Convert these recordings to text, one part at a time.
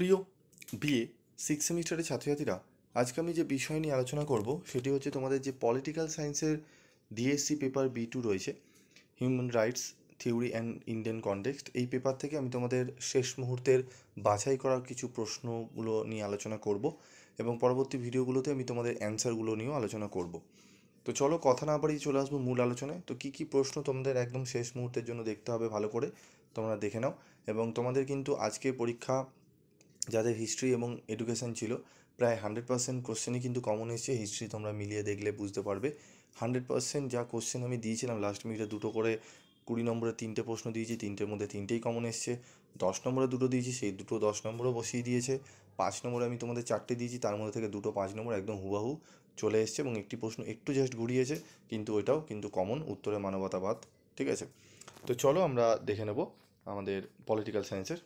প্রিয় BA six সেমিস্টারের ছাত্রছাত্রীরা, আজকে আমি যে বিষয় নিয়ে আলোচনা করব সেটি হচ্ছে তোমাদের যে পলিটিক্যাল সায়েন্সের ডিএসসি পেপার B2 রয়েছে, human rights theory and Indian context. এই পেপার থেকে আমি তোমাদের শেষ মুহূর্তের বাছাই করা কিছু প্রশ্নগুলো নিয়ে আলোচনা করব এবং পরবর্তী ভিডিওগুলোতে আমি তোমাদের অ্যান্সারগুলো নিয়েও আলোচনা করব। তো চলো কথা না বাড়িয়ে চলে আসবো মূল আলোচনায়। তো কী কী প্রশ্ন তোমাদের একদম শেষ মুহূর্তের জন্য দেখতে হবে, ভালো করে তোমরা দেখে নাও। এবং তোমাদের কিন্তু আজকে পরীক্ষা যাদের হিস্ট্রি এবং এডুকেশন ছিল, প্রায় 100% কোশ্চেনই কিন্তু কমন এসেছে। হিস্ট্রি তোমরা মিলিয়ে দেখলে বুঝতে পারবে 100% যা কোশ্চেন আমি দিয়েছিলাম লাস্ট মিনিটে দুটো করে 20 নম্বরে 3টে প্রশ্ন দিয়েছি, 3টের মধ্যে 3টেই কমন এসছে। 10 নম্বরে দুটো দিয়েছি, সেই দুটো 10 নম্বরও বসিয়ে দিয়েছে। 5 নম্বরে আমি তোমাদের 4টে দিয়েছি, তার মধ্যে থেকে দুটো 5 নম্বর একদম হুবাহু চলে এসছে এবং একটি প্রশ্ন একটু জাস্ট ঘুরিয়েছে, কিন্তু ওইটাও কিন্তু কমন, উত্তরে মানবতাবাদ। ঠিক আছে, তো চলো আমরা দেখে নেব আমাদের পলিটিক্যাল সায়েন্সের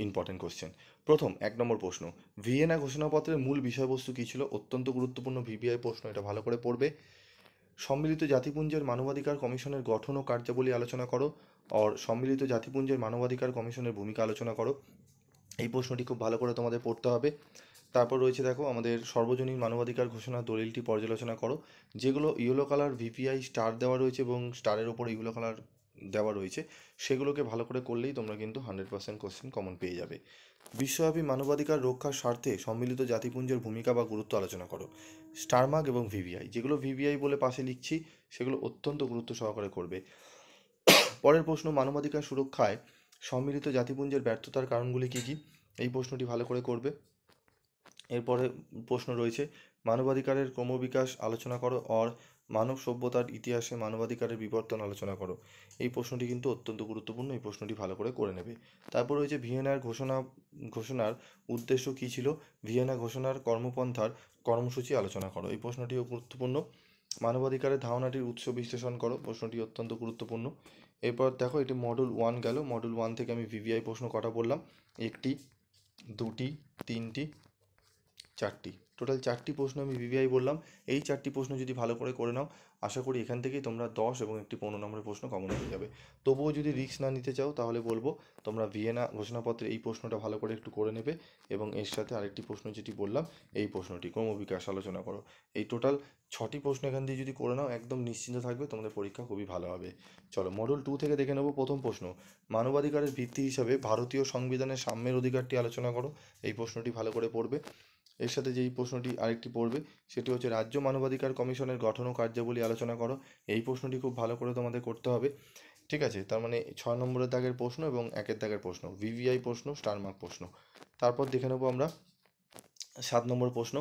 ইম্পর্টেন্ট কোশ্চেন। প্রথম 1 নম্বর প্রশ্ন, ভিয়েনা ঘোষণাপত্রের মূল বিষয়বস্তু কী ছিল? অত্যন্ত গুরুত্বপূর্ণ ভিভিআই প্রশ্ন, এটা ভালো করে পড়বে। সম্মিলিত জাতিপুঞ্জের মানবাধিকার কমিশনের গঠন ও কার্যাবলী আলোচনা করো। সম্মিলিত জাতিপুঞ্জের মানবাধিকার কমিশনের ভূমিকা আলোচনা করো। এই প্রশ্নটি খুব ভালো করে তোমাদের পড়তে হবে। তারপর রয়েছে দেখো আমাদের সর্বজনীন মানবাধিকার ঘোষণা দলিলটি পর্যালোচনা করো। যেগুলো ইয়েলো কালার ভিপিআই স্টার দেওয়া রয়েছে এবং স্টারের ওপর ইয়েলো কালার দেওয়া রয়েছে, সেগুলোকে ভালো করে করলেই তোমরা কিন্তু 100% কোশ্চেন কমন পেয়ে যাবে। বিশ্বব্যাপী মানবাধিকার রক্ষার স্বার্থে সম্মিলিত জাতিপুঞ্জের ভূমিকা বা গুরুত্ব আলোচনা করো। স্টারমার্ক এবং ভিভিআই, যেগুলো ভিভিআই বলে পাশে লিখছি, সেগুলো অত্যন্ত গুরুত্ব সহকারে করবে। পরের প্রশ্ন, মানবাধিকার সুরক্ষায় সম্মিলিত জাতিপুঞ্জের ব্যর্থতার কারণগুলি কী কী? এই প্রশ্নটি ভালো করে করবে। এরপরে প্রশ্ন রয়েছে, মানবাধিকারের ক্রমবিকাশ আলোচনা করো। মানব সভ্যতার ইতিহাসে মানবাধিকারের বিবর্তন আলোচনা করো। এই প্রশ্নটি কিন্তু অত্যন্ত গুরুত্বপূর্ণ, এই প্রশ্নটি ভালো করে নেবে। তারপর রয়েছে ভিয়েনার ঘোষণার উদ্দেশ্য কী ছিল? ভিয়েনা ঘোষণার কর্মপন্থার কর্মসূচি আলোচনা করো। এই প্রশ্নটিও গুরুত্বপূর্ণ। মানবাধিকারের ধারণাটির উৎস বিশ্লেষণ করো, প্রশ্নটি অত্যন্ত গুরুত্বপূর্ণ। এরপর দেখো, এটি মডেল 1 গেল। মডেল 1 থেকে আমি ভিভিআই প্রশ্ন কটা বললাম? 1টি, 2টি, 3টি, 4টি, টোটাল 4টি প্রশ্ন আমি ভিভিআই বললাম। এই 4টি প্রশ্ন যদি ভালো করে নাও, আশা করি এখান থেকেই তোমরা 10 এবং একটি 15 নম্বরের প্রশ্ন কমন হয়ে যাবে। তবুও যদি রিস্ক না নিতে চাও, তাহলে বলবো তোমরা ভিয়েনা ঘোষণাপত্রে এই প্রশ্নটা ভালো করে একটু করে নেবে এবং এর সাথে আরেকটি প্রশ্ন যেটি বললাম, এই প্রশ্নটি ক্রমবিকাশ আলোচনা করো। এই টোটাল 6টি প্রশ্ন এখান দিয়ে যদি করে নাও, একদম নিশ্চিন্ত থাকবে তোমাদের পরীক্ষা খুবই ভালো হবে। চলো মডেল 2 থেকে দেখে নেবো। প্রথম প্রশ্ন, মানবাধিকারের ভিত্তি হিসাবে ভারতীয় সংবিধানের সাম্যের অধিকারটি আলোচনা করো। এই প্রশ্নটি ভালো করে পড়বে। এর সাথে যেই প্রশ্নটি আরেকটি পড়বে, সেটি হচ্ছে রাজ্য মানবাধিকার কমিশনের গঠন ও কার্যাবলী আলোচনা করো। এই প্রশ্নটি খুব ভালো করে তোমাদের করতে হবে। ঠিক আছে, তার মানে 6 নম্বরের দাগের প্রশ্ন এবং 1-এর দাগের প্রশ্ন, ভিভিআই প্রশ্ন, স্টারমার্ক প্রশ্ন। তারপর দেখে নেবো আমরা 7 নম্বর প্রশ্ন,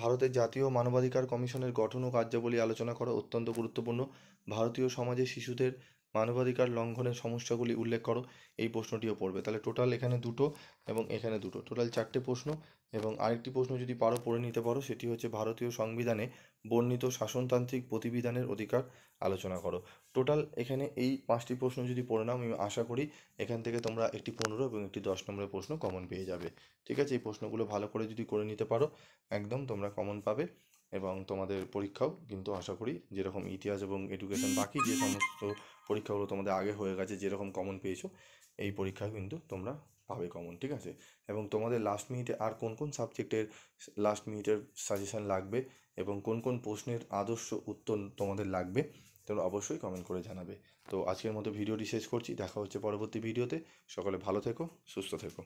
ভারতের জাতীয় মানবাধিকার কমিশনের গঠন ও কার্যাবলী আলোচনা করো। অত্যন্ত গুরুত্বপূর্ণ। ভারতীয় সমাজে শিশুদের মানবাধিকার লঙ্ঘনের সমস্যাগুলি উল্লেখ করো। এই প্রশ্নটিও পড়বে। তাহলে টোটাল এখানে দুটো এবং এখানে দুটো, টোটাল 4টে প্রশ্ন। এবং আরেকটি প্রশ্ন যদি পারো পড়ে নিতে পারো, সেটি হচ্ছে ভারতীয় সংবিধানে বর্ণিত শাসনতান্ত্রিক প্রতিবিধানের অধিকার আলোচনা করো। টোটাল এখানে এই 5টি প্রশ্ন যদি পড়ে নাও, আমি আশা করি এখান থেকে তোমরা একটি 15 এবং একটি 10 নম্বরের প্রশ্ন কমন পেয়ে যাবে। ঠিক আছে, এই প্রশ্নগুলো ভালো করে যদি করে নিতে পারো, একদম তোমরা কমন পাবে এবং তোমাদের পরীক্ষাও কিন্তু আশা করি যেরকম ইতিহাস এবং এডুকেশন, বাকি যে সমস্ত পরীক্ষাগুলো তোমাদের আগে হয়ে গেছে, যেরকম কমন পেয়েছো, এই পরীক্ষায় কিন্তু তোমরা পাবে কমন। ঠিক আছে, এবং তোমাদের লাস্ট মিনিটে আর কোন কোন সাবজেক্টের লাস্ট মিনিটের সাজেশন লাগবে এবং কোন কোন প্রশ্নের আদর্শ উত্তর তোমাদের লাগবে, তোমরা অবশ্যই কমেন্ট করে জানাবে। তো আজকের মতো ভিডিওটি শেষ করছি, দেখা হচ্ছে পরবর্তী ভিডিওতে। সকলে ভালো থেকো, সুস্থ থেকো।